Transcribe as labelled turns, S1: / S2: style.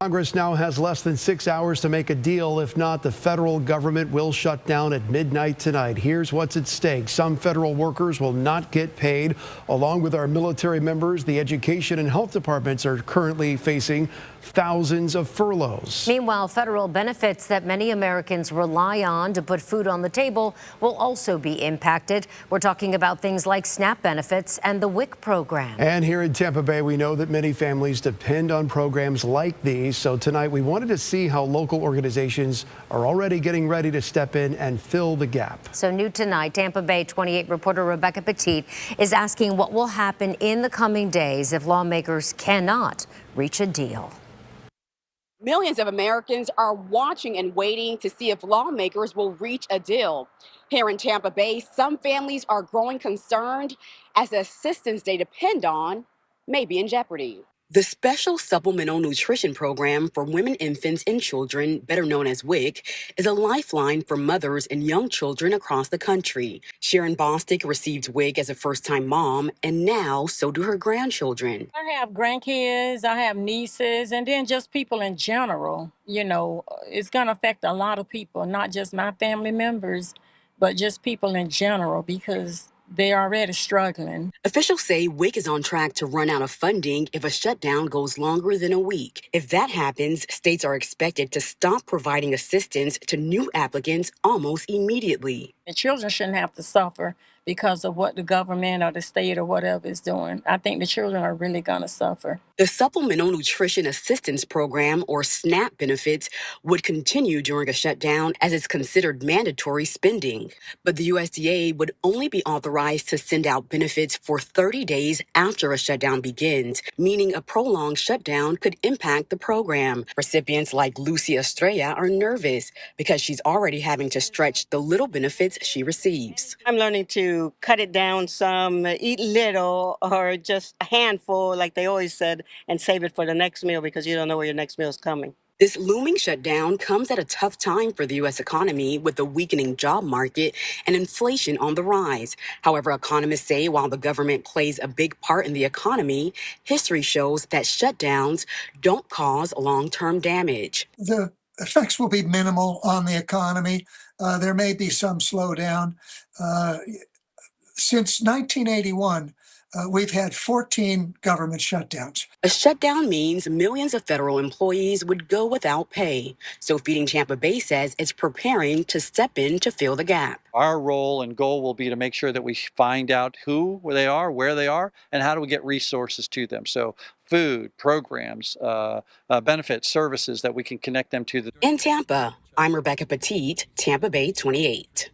S1: Congress now has less than 6 hours to make a deal. If not, the federal government will shut down at midnight tonight. Here's what's at stake. Some federal workers will not get paid. Along with our military members, the education and health departments are currently facing thousands of furloughs.
S2: Meanwhile, federal benefits that many Americans rely on to put food on the table will also be impacted. We're talking about things like SNAP benefits and the WIC program.
S1: And here in Tampa Bay, we know that many families depend on programs like these. So tonight we wanted to see how local organizations are already getting ready to step in and fill the gap.
S2: So new tonight, Tampa Bay 28 reporter Rebecca Petit is asking what will happen in the coming days if lawmakers cannot reach a deal.
S3: Millions of Americans are watching and waiting to see if lawmakers will reach a deal. Here in Tampa Bay, some families are growing concerned as the assistance they depend on may be in jeopardy. The Special Supplemental Nutrition Program for Women, Infants, and Children, better known as WIC, is a lifeline for mothers and young children across the country. Sharon Bostic received WIC as a first-time mom, and now so do her grandchildren.
S4: I have grandkids, I have nieces, and then just people in general. You know, it's going to affect a lot of people, not just my family members, but just people in general, because they're already struggling.
S3: Officials say WIC is on track to run out of funding if a shutdown goes longer than a week. If that happens, states are expected to stop providing assistance to new applicants almost immediately.
S4: The children shouldn't have to suffer because of what the government or the state or whatever is doing. I think the children are really going to suffer.
S3: The Supplemental Nutrition Assistance Program, or SNAP benefits, would continue during a shutdown as it's considered mandatory spending. But the USDA would only be authorized to send out benefits for 30 days after a shutdown begins, meaning a prolonged shutdown could impact the program. Recipients like Lucy Estrella are nervous because she's already having to stretch the little benefits she receives.
S5: I'm learning to cut it down some, eat little, or just a handful, like they always said, and save it for the next meal because you don't know where your next meal is coming.
S3: This looming shutdown comes at a tough time for the U.S. economy with the weakening job market and inflation on the rise. However, economists say while the government plays a big part in the economy, history shows that shutdowns don't cause long-term damage.
S6: The effects will be minimal on the economy. There may be some slowdown. Since 1981, we've had 14 government shutdowns.
S3: A shutdown means millions of federal employees would go without pay. So Feeding Tampa Bay says it's preparing to step in to fill the gap.
S7: Our role and goal will be to make sure that we find out where they are, and how do we get resources to them. So food, programs, benefits, services that we can connect them to.
S3: In Tampa, I'm Rebecca Petit, Tampa Bay 28.